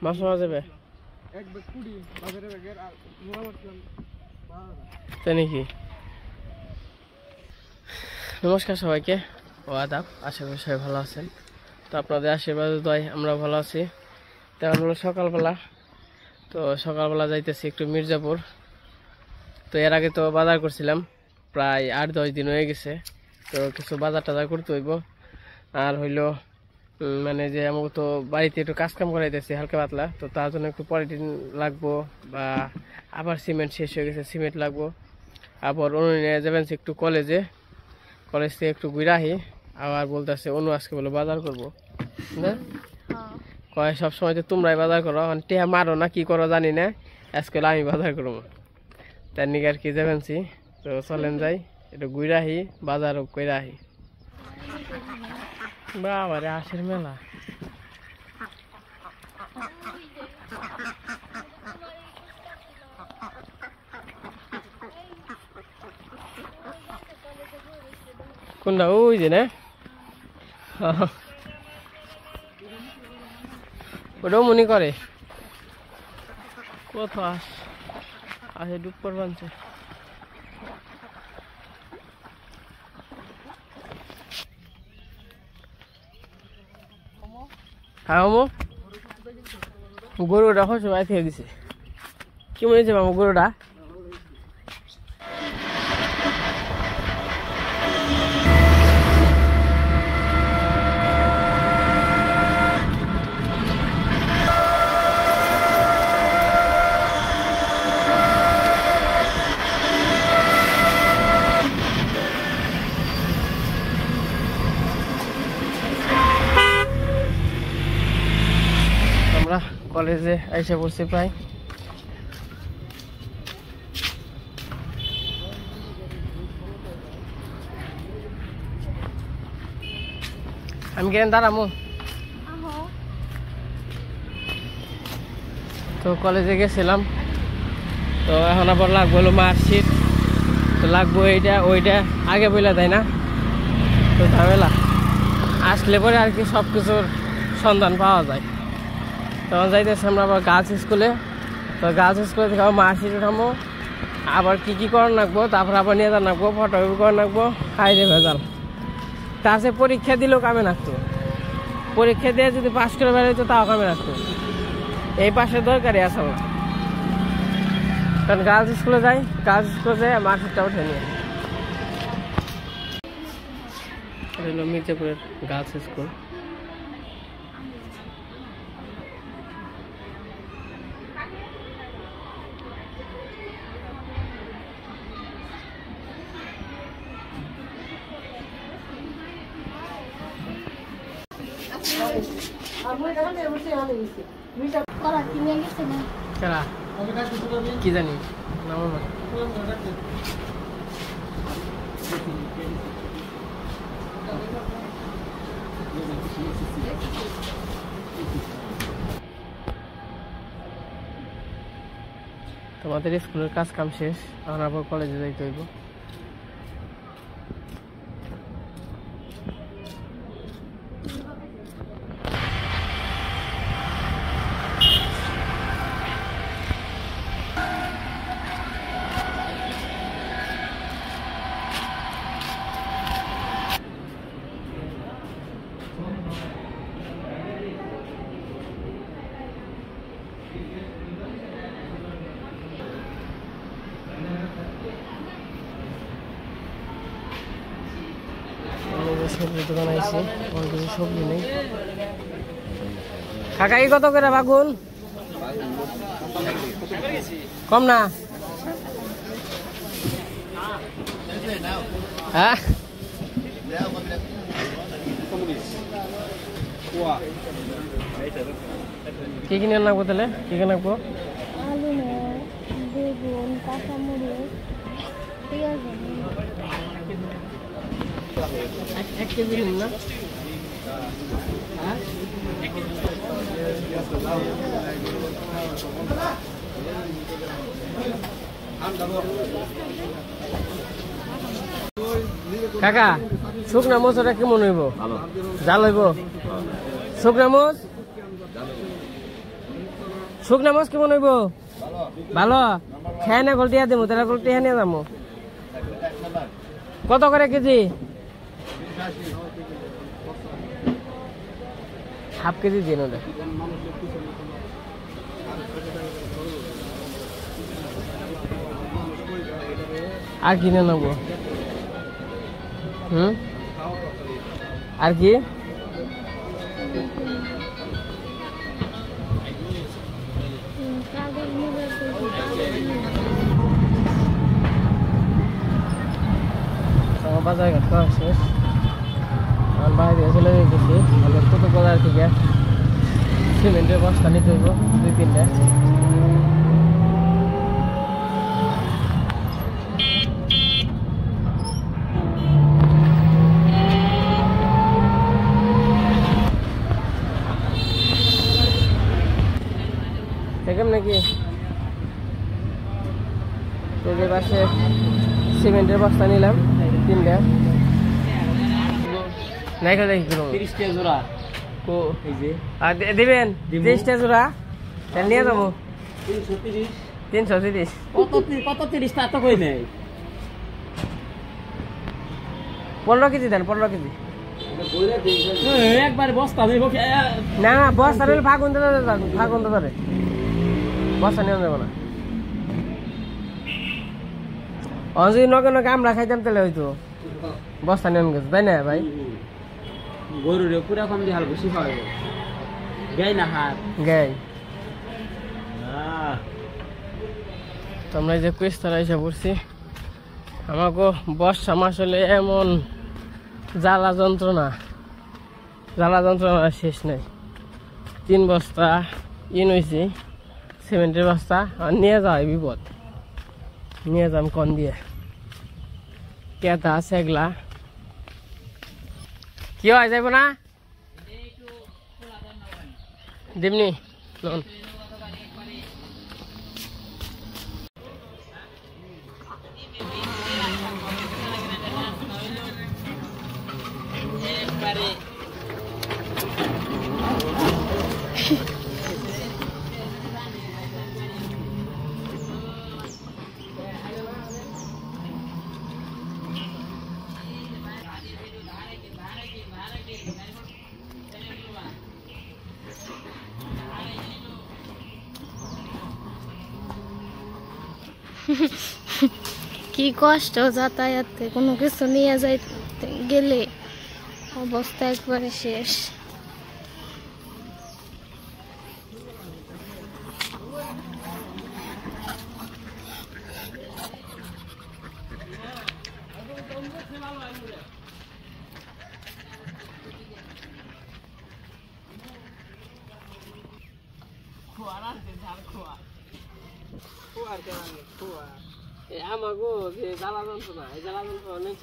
মাছ মারা যাবে তাই নাকি? নমস্কার সবাইকে, ও আদাব। আশা করি সবাই ভালো আছেন। তো আপনাদের আশীর্বাদ দয় আমরা ভালো আছি। তেমন হলো সকালবেলা, তো সকালবেলা যাইতেছি একটু মির্জাপুর। তো এর আগে তো বাজার করছিলাম, প্রায় 8-10 দিন হয়ে গেছে। তো কিছু বাজার টাজার করতে হইব। আর হইলো মানে যে আমাকে তো বাড়িতে একটু কাজকাম করাইতেছি হালকা পাতলা, তো তার জন্য একটু পলিথিন লাগবো, বা আবার সিমেন্ট শেষ হয়ে গেছে, সিমেন্ট লাগবো। আবার অনু নিয়ে যাবেন একটু কলেজে, কলেজ থেকে একটু ঘুরে আহি। আবার বলতেছে অনু আজকে বলে বাজার করবো না, কয় সবসময় তো তোমরাই বাজার করো, টেহা মারো না কি করো জানি না, আজকে আমি বাজার করবো। তার নিকে আর কি যাবেন। তো চলেন যাই একটু ঘুরে আহি, বাজারও করে আহি। বাবারে আশের মেলা, কোনটা? ওই যে না, ওটাও মনে করে কোথাও আসে ডুব করবানছে। হ্যাঁ মামু, গরুটা হচ্ছে বাই থেকে দিছে। কি মনে হচ্ছে মামু গরুটা? আমরা কলেজে এসে পড়ছি প্রায়। আমি কেন দাঁড়ামো? তো কলেজে গেছিলাম, তো এখন আবার লাগবো হলো মার্কশিট। তো লাগবো এইটা ওইটা, আগে বলে দেয় না, তো ঝামেলা। আসলে পরে আর কি সব কিছুর সন্ধান পাওয়া যায়। তখন যাইতেছি আমরা আবার গার্লস স্কুলে। তো গার্লস স্কুলে থেকে আবার মার্কশিট উঠাবো, আবার কি কি করার লাগবো, তারপর আবার নিয়ে যান লাগবো, ফটোকপি করার লাগবো, খাই দিয়ে ভেজাল। তাছে পরীক্ষা দিলেও কামে রাখতো, পরীক্ষা দিয়ে যদি পাস করে বেরোতো তাও কামে রাখতো। এই পাশে দরকারই আছে আমার, কারণ গার্লস স্কুলে যাই, গার্লস স্কুলে যাই মার্কশিটটা উঠে নিয়ে। এটা হলো মির্জাপুরের গার্লস স্কুল। কি জানি তোমাদের স্কুলের কাজ কাম শেষ, এখন আবার কলেজে যাইতে হইব। সবজি দোকান আইছি, অনেক কিছু সবজি নেই। কাকা এই কত করে বাগুন? কম না? হ্যাঁ কি কিনে লাগবো তাহলে? কি কিনে লাগবো? আলু, বেগুন, কাঁচামরিচ, পেঁয়াজ। 1 কেজি নিন না? কাকা শুকনা মোচ ওটা কেমন হইব? জাল হইব? শুকনা মোচ কেমন হইব? ভালো খেয়ে না গলটিয়া দেবো, তাহলে গলটিয়া নিয়ে যাবো। কত করে কেজি? হাফ কেজি দিন ওটা। আর কিনে নেবো। আর কি? বাজার ঘাট করা শেষ, আমার বাইরে চলে যেতেছি। আমাদের কত বাজার থেকে সিমেন্টের বস্তা নিতে হইব 2-3টা। দেখেন নাকি যে পাশে সিমেন্টের বস্তা নিলাম 3টা। নাইকা দেখি 30টা জোড়া আর দিবেন 30টা জোড়া, তাহলে নিয়ে যাবো। 330 কত 30 তা তো কই নাই। 15 কেজি দেন, 15 কেজি একবার বস্তা নেব। না না বস্তা নিলে ফাগুন ধরে বস্তা নিয়ে যাবো না। যদি নগে নগে আমরা খাইতাম তাহলে হয়তো বস্তা নিয়ে গেছে, তাই না ভাই? গরুর পুরা কম দিয়ে হাল বেশি খাওয়া গাই না হাত গাই। তোমরা যে কুইস্তারা এসে পড়ছি, আমাকে বর্ষা মাস হলে এমন জ্বালা যন্ত্রণা শেষ নাই। 3 বস্তা হয়েছে সিমেন্টের বস্তা, আর নিয়ে যাওয়া বিপদ। নিয়ে যাম কন দিয়ে কেতা সেগলা কি হয় যাইব না দিমনি। কি কষ্ট যাতায়াতে, কোনো কিছু নিয়ে যাইতে গেলে অবস্থা একবারে শেষ। আমাগো যে জ্বালা যন্ত্রণা, এই জ্বালা যন্ত্রণা নেই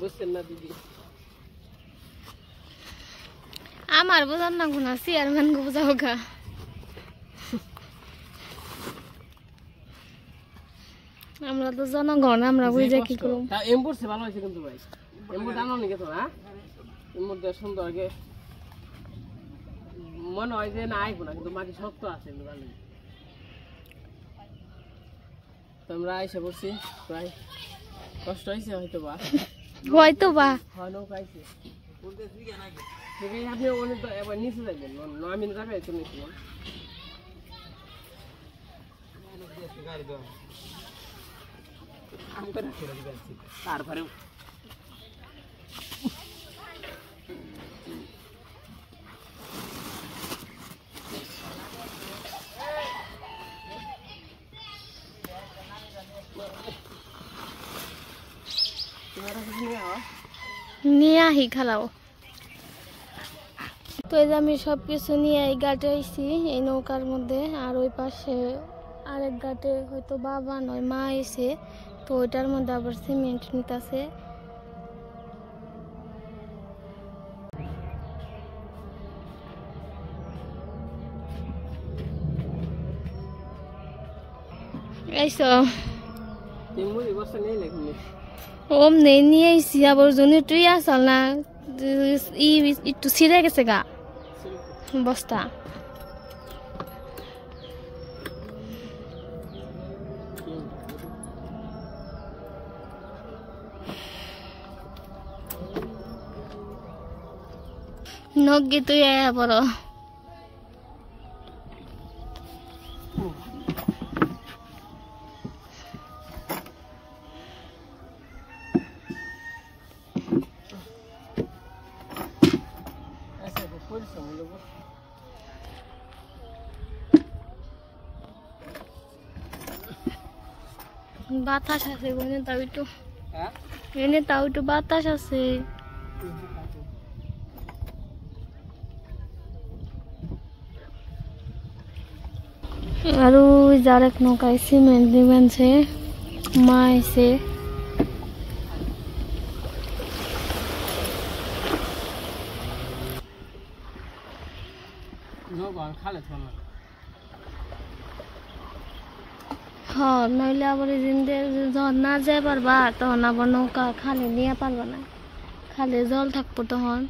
বুঝছেন না দিদি? আমার বোঝার না গুনা চেয়ারম্যান গো বোঝাও গা। আমরা তো জনগণ, আমরা বুঝে কি করব। এমবোর্ড সে ভালো হয়েছে কিন্তু ভাই, এমবোর্ড আনো নি গেছো না? এমবোর্ড দেওয়া সুন্দর আগে মনে হয় যে না আইব না, কিন্তু মাটি শক্ত আছে। তোমরা এসে পড়ছি, প্রায় কষ্ট হয়েছে হয়তো বা নৌকা আইছে। আপনি অনেক এবার নিচে যাবেন, 9 মিনিট আগে তো নিয়েছিলাম। তারপরে নিয়ে আহি খালাও। তো এই যে আমি সবকিছু নিয়ে এই ঘাটে আইছি এই নৌকার মধ্যে, আর ওই পাশে আরেক ঘাটে হয়তো বাবা নয় মা এসে, তো ওইটার মধ্যে আবার সিমেন্ট নিতেছে। এইসো মুড়ি বস্তা নেই লেখনি ওম নেই নিয়ে আইছি আবার জন্য তুই আসল না একটু ছিঁড়ে গেছে গা বস্তা নগ্গি তুই আয়া বড় বাতাস আছে এনে তাও একটু এনে তাও একটু বাতাস আছে আর ওই যার এক নৌকায় সিমেন্ট দিবেনছে মা আইছে হ্যাঁ নইলে আবার যখন না যাই পারবা তখন আবার নৌকা খালে নিয়ে পারবা না খালে জল থাকবো তখন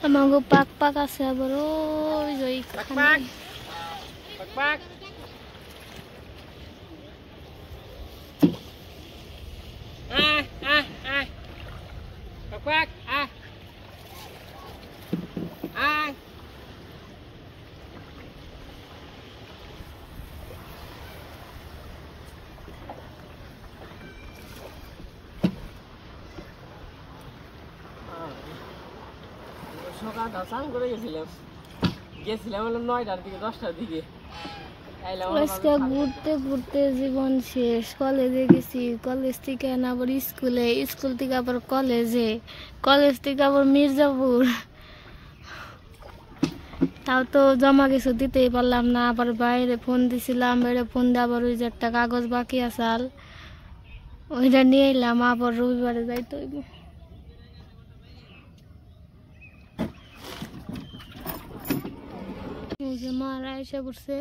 আমাগো পাক পাক আছে আবার ওই যে এইখানে সকালটা স্নান করে গেছিলাম হলো 9টার দিকে 10টার দিকে আজকে ঘুরতে ঘুরতে জীবন শেষ কলেজে গেছি কলেজ থেকে আবার স্কুলে স্কুল থেকে আবার কলেজে কলেজ থেকে আবার মির্জাপুর তাও তো জমা কিছু দিতেই পারলাম না আবার বাইরে ফোন দিছিলাম বাইরে ফোন দিয়ে আবার ওই যে একটা কাগজ বাকি আসাল ওইটা নিয়ে এলাম আবার রবিবারে যাইতে হইব মারা এসে পড়ছে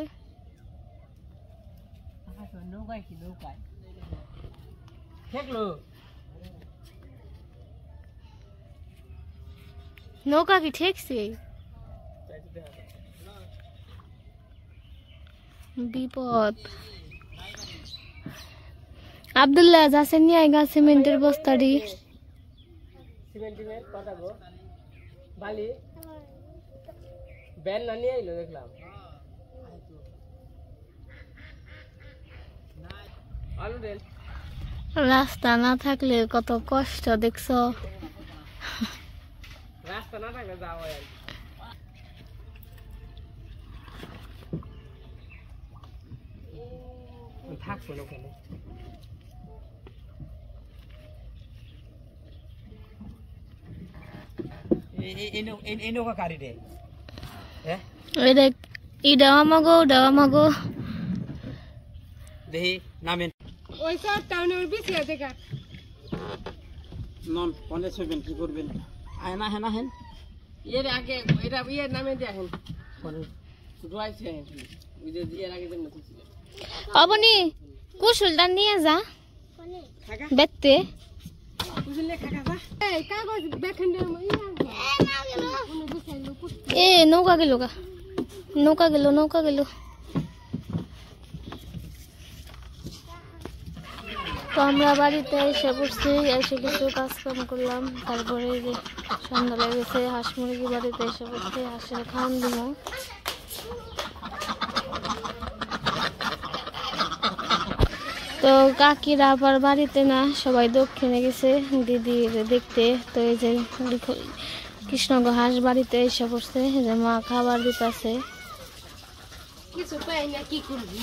নৌকা কি ঠেকছে বিপদ আব্দুল্লাহ যাচ্ছে নিয়ে আইগা সিমেন্টের বস্তাটি সিমেন্টের কথা গো বালি ব্যান না নিয়ে আইলো দেখলাম রাস্তা না থাকলে কত কষ্ট দেখছো রাস্তা না থাকলে যাও থাকবো না ওখানে এই নৌকা কারি রে ইডা আমাগো দেখি নামেন ওই সব টাউনের বেশি আছে কা নাম কোনে ছবেন কি করবেন আয়না হেনা হেন এর আগে এটা এর নামে দিয়ে হেন কোনে রয়েছে ওই যে এর আগে যেন ছিল অবনি কুশলটা নিয়ে যা বেতে কুশল লে কাকা যা এই কাগজ দেখেন এ নৌকা গেল তো আমরা বাড়িতে এসে পড়ছি এসে কিছু কাজকাম করলাম তারপরে যে সন্ধ্যা লেগেছে হাঁস মুরগি বাড়িতে এসে পড়ছি হাঁসের খাওয়ান দিব তো কাকিরা আবার বাড়িতে না সবাই দক্ষিণে গেছে দিদির দেখতে তো এই যে কৃষ্ণগঞ্জ হাঁস বাড়িতে এসে পড়ছে যে মা খাবার দিতেছে কিছু পাই না কি করবি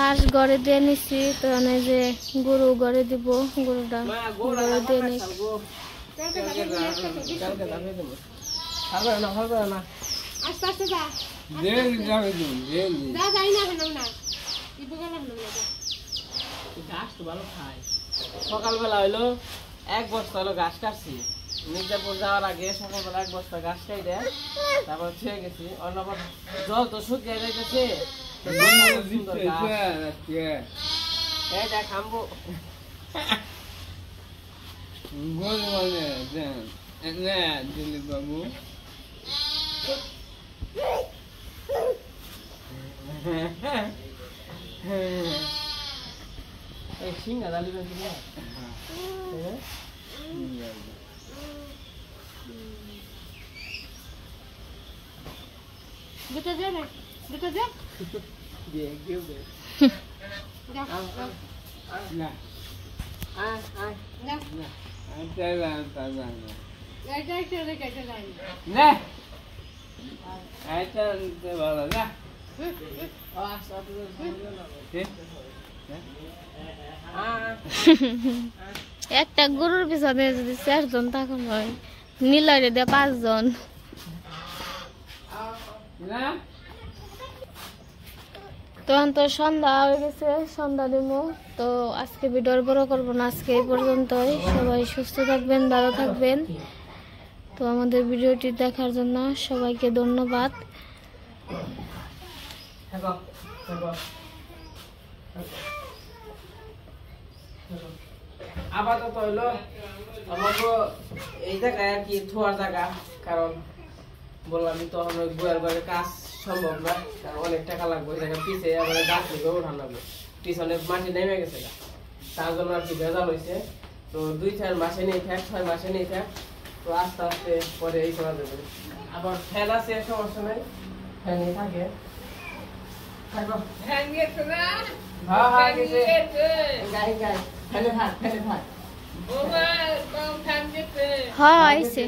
ঘাস ঘরে দিয়ে নিছি, তো মানে যে গরু ঘরে দিব, গরুটা ঘরে দিয়ে নিছি। সকালবেলা হইলো 1 বস্তা হলো ঘাস কাটছি, মির্জাপুর যাওয়ার আগে সকালবেলা 1 বস্তা ঘাস খাইতে তারপর ছুঁয়ে গেছি। অন্য জল তো শুকিয়ে যাইতেছে, খামবো বাবু সিঙ্গা ডালি দুটো দে না, দুটো দে। দিয়ে কেউ দে না আয় আয় না নে এটা ভালো না একটা গরুর পিছনে যদি 4 জন থাকুন হয়, নীলারে দিয়ে 5 জন। না তখন তো সন্ধ্যা হয়ে গেছে, সন্ধ্যা দিব। তো আজকে ভিডিও বড় করবো না, আজকে এই পর্যন্তই। সবাই সুস্থ থাকবেন, ভালো থাকবেন। তো আমাদের ভিডিওটি দেখার জন্য সবাইকে ধন্যবাদ। আপাতত হইলো আমাকে এই জায়গায় আর কি থোয়ার জায়গা, কারণ বললাম তো আমার গোয়ার ঘরে কাজ সম্ভব না, কারণ অনেক টাকা লাগবে। এই জায়গা পিছিয়ে আমার গাছ থেকে উঠান লাগবে, পিছনে মাটি নেমে গেছে, তার জন্য আর কি ভেজাল হয়েছে। তো 2-4 মাসে নেই থাক, 6 মাসে নেই থাক, তো আস্তে আস্তে পরে এই করা যাবে। আবার ফ্যান আছে, সমস্যা নেই, ফ্যানই থাকে। হ্যাঁ হ্যাঁ গেছে গাই গাই ফ্যানে থাক, ফ্যানে থাক। হ্যাঁ আইছে।